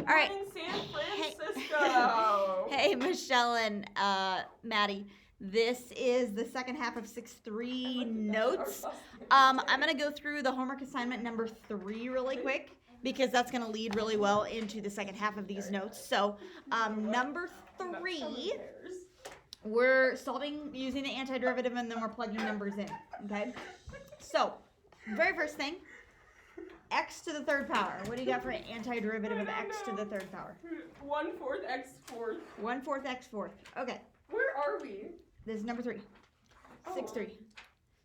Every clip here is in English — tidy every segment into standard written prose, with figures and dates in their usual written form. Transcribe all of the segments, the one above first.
All right. We're in San Francisco. Hey, Michelle and Maddie. This is the second half of 6-3 notes. I'm going to go through the homework assignment number 3 really quick because that's going to lead really well into the second half of these notes. So, number 3, we're solving using the antiderivative and then we're plugging numbers in. Okay? So, very first thing, x to the third power. What do you got for antiderivative of x to the third power? 1/4 x fourth. 1/4 x fourth. Okay. Where are we? This is number 3. 6-3.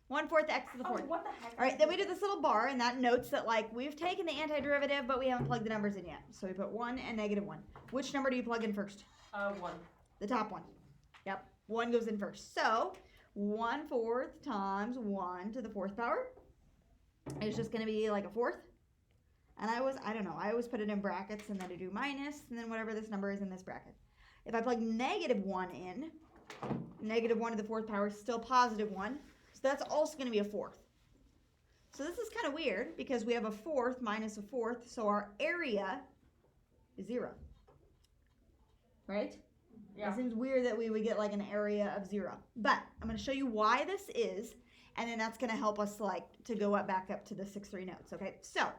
1/4 x to the fourth. What the heck? All right, then we do this little bar, and that notes that, like, we've taken the antiderivative, but we haven't plugged the numbers in yet. So we put 1 and -1. Which number do you plug in first? 1. The top one. Yep, 1 goes in first. So 1/4 times 1 to the 4th power is just going to be like a 4th. And I always put it in brackets, and then I do minus, and then whatever this number is in this bracket. If I plug -1 in, -1 to the 4th power is still +1. So that's also going to be a 4th. So this is kind of weird because we have a 4th minus a 4th. So our area is 0. Right? Yeah. It seems weird that we would get like an area of 0. But I'm going to show you why this is. And then that's going to help us to go back up to the 6-3 notes. Okay, so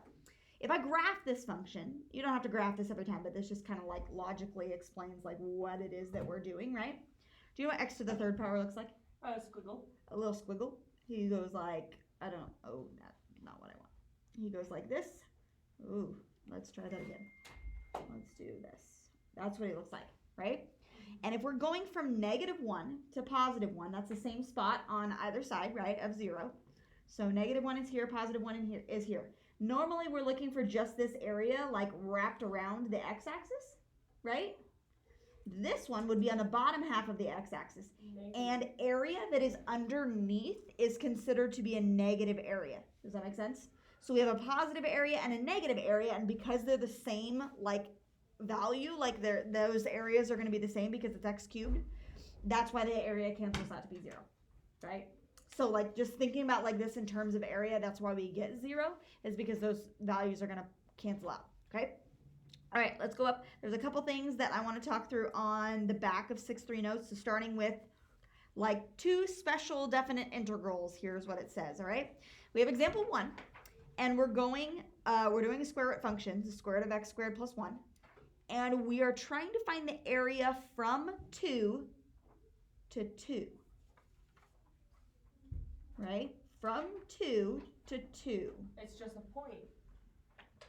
if I graph this function, you don't have to graph this every time, but this just kind of like logically explains like what it is that we're doing, right? Do you know what x to the third power looks like? A squiggle. A little squiggle. He goes like, I don't know. Oh, that's not what I want. He goes like this. Ooh, let's try that again. Let's do this. That's what he looks like, right? And if we're going from -1 to +1, that's the same spot on either side, right, of 0. So -1 is here, +1 is here. Normally, we're looking for just this area, like wrapped around the x-axis, right? This one would be on the bottom half of the x-axis. And area that is underneath is considered to be a negative area. Does that make sense? So we have a positive area and a negative area, and because they're the same, like, value, like those areas are going to be the same because it's x cubed, that's why the area cancels out to be 0, right? So, like, just thinking about like this in terms of area, that's why we get 0, is because those values are going to cancel out, okay? All right, let's go up. There's a couple things that I want to talk through on the back of 6-3 notes. So starting with like 2 special definite integrals. Here's what it says, all right? We have example 1, and we're doing a square root function, the square root of x squared plus 1. And we are trying to find the area from 2 to 2, right? From 2 to 2. It's just a point.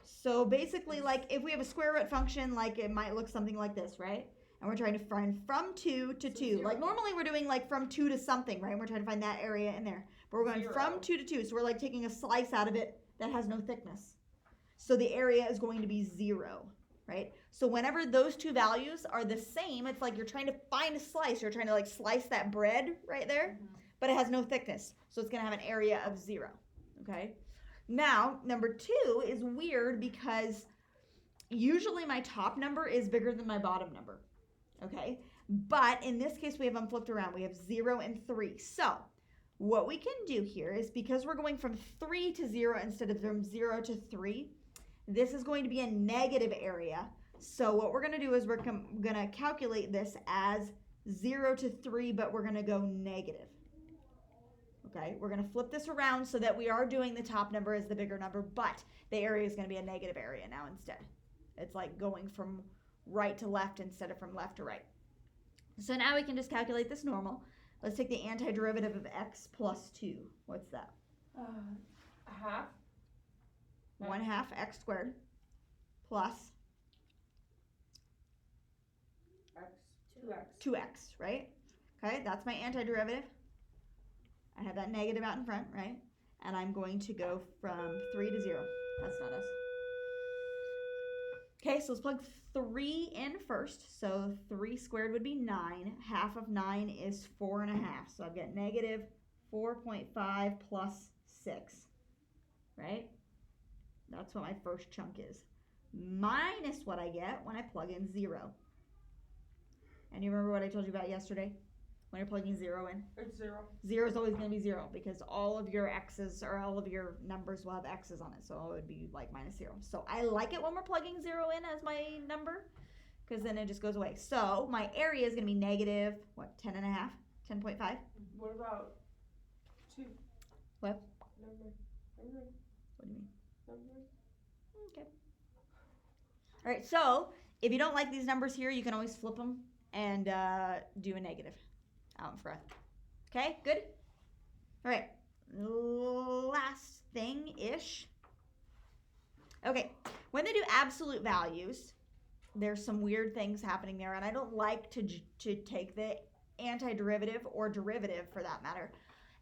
So basically, like, if we have a square root function, like, it might look something like this, right? And we're trying to find from 2 to 2. Like, normally we're doing, like, from 2 to something, right? We're trying to find that area in there. But we're going from 2 to 2. So we're, like, taking a slice out of it that has no thickness. So the area is going to be 0, right? So whenever those two values are the same, it's like you're trying to find a slice. You're trying to, like, slice that bread right there. But it has no thickness. So it's going to have an area of 0, okay? Now, number 2 is weird because usually my top number is bigger than my bottom number, okay? But in this case, we have them flipped around. We have 0 and 3. So what we can do here is, because we're going from 3 to 0 instead of from 0 to 3, this is going to be a negative area. So what we're going to do is we're going to calculate this as 0 to 3, but we're going to go negative. Okay, we're going to flip this around so that we are doing the top number as the bigger number, but the area is going to be a negative area now instead. It's like going from right to left instead of from left to right. So now we can just calculate this normal. Let's take the antiderivative of x plus 2. What's that? Half. 1/2 x squared plus X. 2x. 2x, right? Okay, that's my antiderivative. I have that negative out in front, right? And I'm going to go from 3 to 0. That's not us. Okay, so let's plug 3 in first. So 3 squared would be 9. Half of 9 is 4.5. So I've got negative 4.5 plus 6, right? That's what my first chunk is. Minus what I get when I plug in 0. And you remember what I told you about yesterday? when you're plugging 0 in? It's 0. 0 is always going to be 0 because all of your x's or all of your numbers will have x's on it. So it would be like minus 0. So I like it when we're plugging 0 in as my number because then it just goes away. So my area is going to be negative, what, 10 and a half? 10.5? What about 2? What? Number. What do you mean? Number. Okay. All right, so if you don't like these numbers here, you can always flip them and do a negative out in front. Okay, good? All right, last thing-ish. Okay, when they do absolute values, there's some weird things happening there, and I don't like to take the antiderivative or derivative for that matter.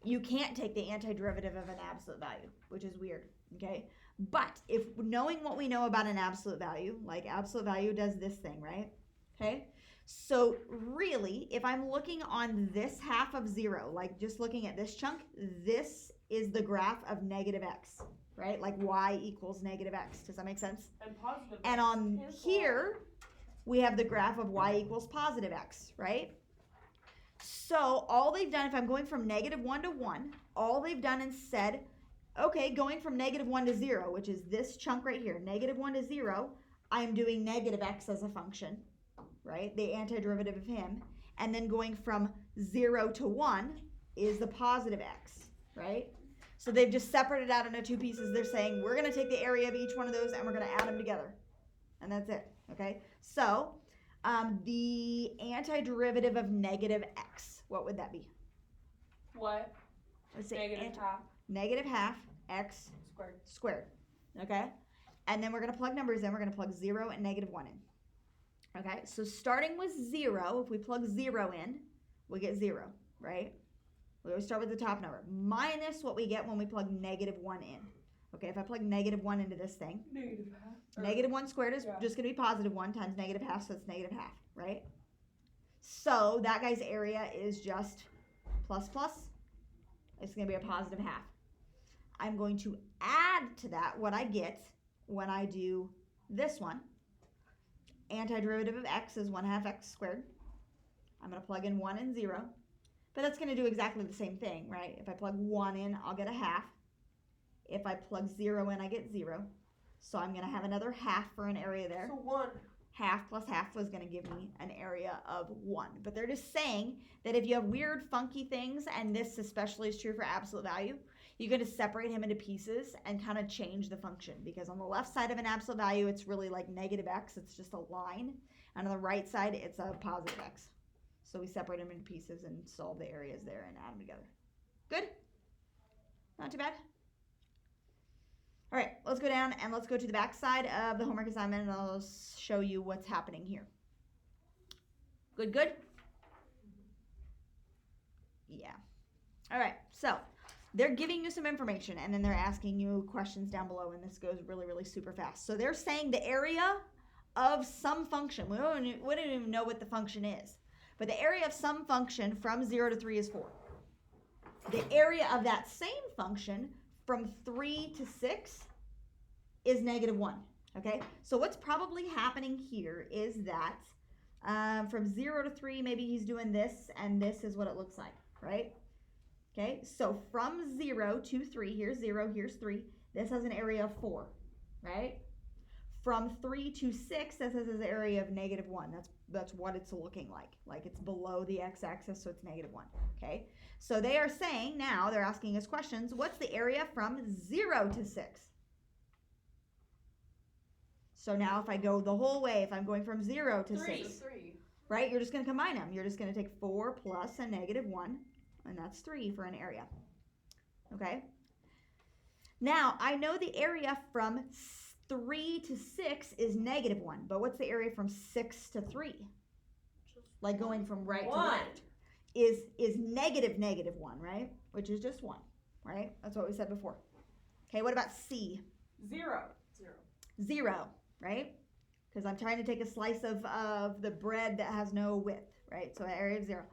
You can't take the antiderivative of an absolute value, which is weird, okay? But if knowing what we know about an absolute value, like absolute value does this thing, right? Okay? So really, if I'm looking on this half of 0, like just looking at this chunk, this is the graph of negative x, right? Like y equals negative x. Does that make sense? And positive. And on here, we have the graph of y equals positive x, right? So all they've done, if I'm going from -1 to 1, all they've done is said, okay, going from -1 to 0, which is this chunk right here, -1 to 0, I'm doing negative x as a function, right? The antiderivative of him. And then going from 0 to 1 is the positive x, right? So they've just separated out into 2 pieces. They're saying, we're going to take the area of each one of those and we're going to add them together. And that's it, okay? So the antiderivative of negative x, what would that be? What? Let's say Negative half x squared. okay? And then we're going to plug numbers in. We're going to plug 0 and -1 in. Okay, so starting with 0, if we plug 0 in, we get 0, right? We always start with the top number, minus what we get when we plug -1 in. Okay, if I plug -1 into this thing, Negative half. -1 squared is just going to be positive 1 times negative half, so it's negative half, right? So that guy's area is just plus plus. It's going to be a positive half. I'm going to add to that what I get when I do this one. Antiderivative of x is 1/2 x squared. I'm going to plug in 1 and 0. But that's going to do exactly the same thing, right? If I plug 1 in, I'll get a half. If I plug 0 in, I get 0. So I'm going to have another half for an area there. So 1. Half plus half was going to give me an area of 1. But they're just saying that if you have weird, funky things, and this especially is true for absolute value, you're going to separate him into pieces and kind of change the function. Because on the left side of an absolute value, it's really like negative x. It's just a line. And on the right side, it's a positive x. So we separate them into pieces and solve the areas there and add them together. Good? Not too bad? All right, let's go down and let's go to the back side of the homework assignment and I'll show you what's happening here. Good, good? Yeah. All right, so they're giving you some information and then they're asking you questions down below and this goes really, really super fast. So they're saying the area of some function. We don't even know what the function is. But the area of some function from 0 to 3 is 4. The area of that same function from 3 to 6 is -1, okay? So what's probably happening here is that from 0 to 3, maybe he's doing this, and this is what it looks like, right? Okay, so from 0 to 3, here's 0, here's 3. This has an area of 4, right? From 3 to 6, this has an area of -1. That's what it's looking like. Like it's below the x-axis, so it's -1, okay? So they are saying now, they're asking us questions, what's the area from 0 to 6? So now if I go the whole way, if I'm going from 0 to 6, 3. right, you're just going to combine them. You're just going to take 4 plus a -1, and that's 3 for an area, okay? Now, I know the area from 3 to 6 is -1, but what's the area from 6 to 3? Like going from right to left is -1, right? Which is just 1, right? That's what we said before. Okay, what about C? 0. 0, right? Because I'm trying to take a slice of the bread that has no width, right? So an area of 0.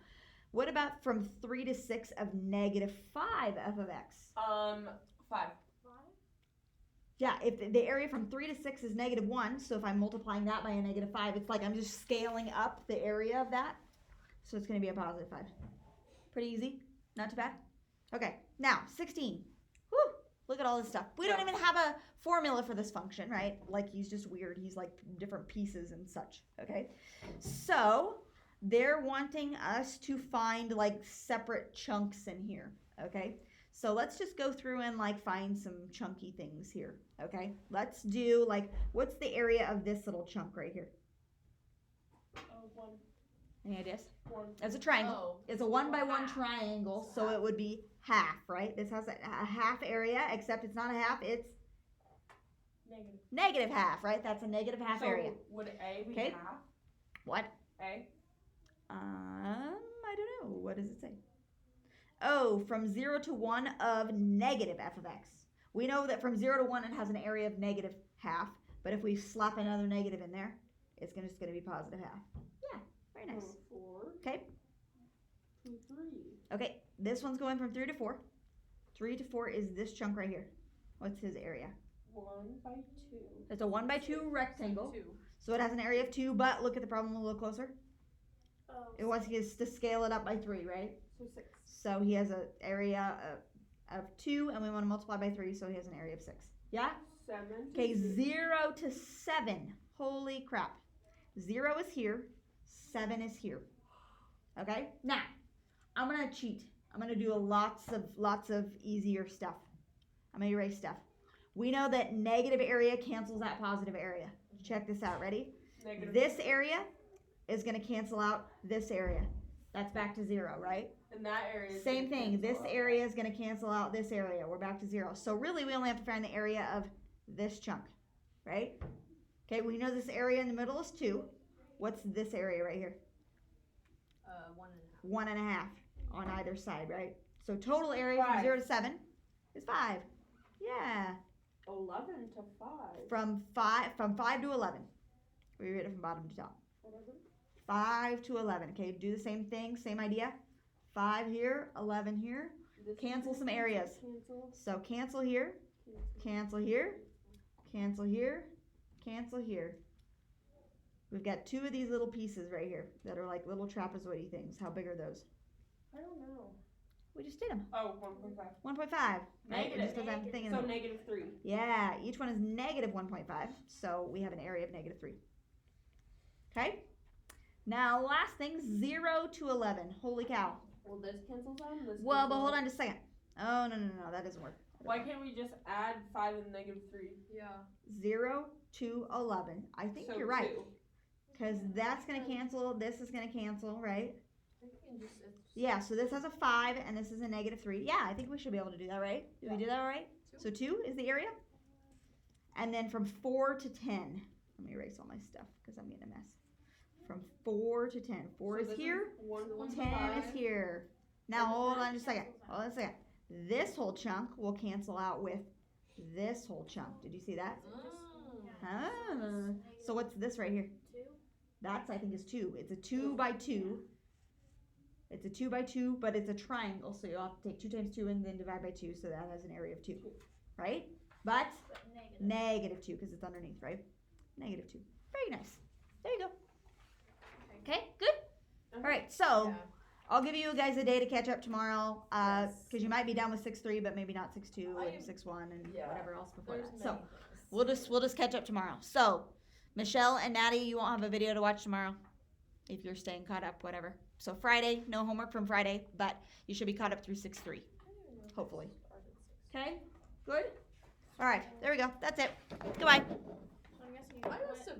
What about from 3 to 6 of -5 f of x? 5. Yeah, if the area from 3 to 6 is -1, so if I'm multiplying that by a -5, it's like I'm just scaling up the area of that. So it's going to be a +5. Pretty easy. Not too bad. Okay, now 16. Whew, look at all this stuff. We don't even have a formula for this function, right? Like he's just weird. He's like different pieces and such, okay? So they're wanting us to find like separate chunks in here, okay? So let's just go through and like find some chunky things here, okay? Let's do like, what's the area of this little chunk right here? 1. Any ideas? 1. It's a triangle. Oh. It's a 1 by 1 Half. triangle, It's a so half. it would be half, right? This has a half area, except it's not a half, it's Negative. negative half, right? That's a negative half so area. would A be Okay. half? What? A? I don't know. What does it say? Oh, from 0 to 1 of negative f of x. We know that from 0 to 1 it has an area of negative half, but if we slap another negative in there, it's just going to be positive half. Yeah, very nice. 4. Okay. 2, 3. Okay, this one's going from 3 to 4. 3 to 4 is this chunk right here. What's his area? 1 by 2. It's a 1 by 2 rectangle. 2. So it has an area of 2, but look at the problem a little closer. Oh. It wants us to scale it up by 3, right? So 6. So he has an area of 2, and we want to multiply by 3, so he has an area of 6. Yeah? 7. Okay, 0 to 7. Holy crap. 0 is here. 7 is here. Okay? Now, I'm going to cheat. I'm going to do lots of easier stuff. I'm going to erase stuff. We know that negative area cancels out positive area. Check this out. Ready? Negative. This area is going to cancel out this area. That's back to 0, right? And that area is Same gonna thing. cancel This out. area is going to cancel out this area. We're back to 0. So really, we only have to find the area of this chunk, right? Okay, we know this area in the middle is 2. What's this area right here? 1.5. 1.5 on either side, right? So total area from 5. 0 to 7 is 5. Yeah. 11 to 5. From 5 to 11. We read it from bottom to top. 5 to 11. Okay, do the same thing, same idea. 5 here, 11 here. This Cancel is some areas. Cancel. So cancel here, cancel here, cancel here, cancel here. We've got 2 of these little pieces right here that are like little trapezoidy things. How big are those? I don't know. We just did them. Oh, 1.5. 1.5. Right? It Negative. just doesn't have a thing in So them. negative 3. Yeah, each one is negative 1.5. So we have an area of negative 3. Okay? Now, last thing, 0 to 11. Holy cow. Well, this cancels out. And this Well, but cancels hold out. on just a second. Oh, no, that doesn't work. Why can't we just add 5 and negative 3? Yeah. 0 to 11. I think So you're right. 2. Because that's going to cancel. This is going to cancel, right? I think you can just, it's Yeah, so this has a 5 and this is a negative 3. Yeah, I think we should be able to do that, right? Did we do that all right? 2. So 2 is the area. And then from 4 to 10. Let me erase all my stuff because I'm getting a mess. From 4 to 10. 4 So is this here. 1.5. 10 is here. Now hold on just a second. Hold on a second. This whole chunk will cancel out with this whole chunk. Did you see that? Ah. So what's this right here? 2. That's, I think, is 2. It's a 2 by 2. It's a 2 by 2, but it's a triangle, so you'll have to take 2 times 2 and then divide by 2, so that has an area of 2. Right? But negative 2, because it's underneath, right? Negative 2. Very nice. There you go. Okay, good? All right, so Yeah. I'll give you guys a day to catch up tomorrow, because Yes. you might be done with 6.3, but maybe not 6.2 I and am- 6.1 and yeah. whatever else before There's that. So many things. we'll just catch up tomorrow. So Michelle and Natty, you won't have a video to watch tomorrow if you're staying caught up, whatever. So Friday, no homework from Friday, but you should be caught up through 6.3. Hopefully. Okay, good. All right, there we go. That's it. Goodbye. I must have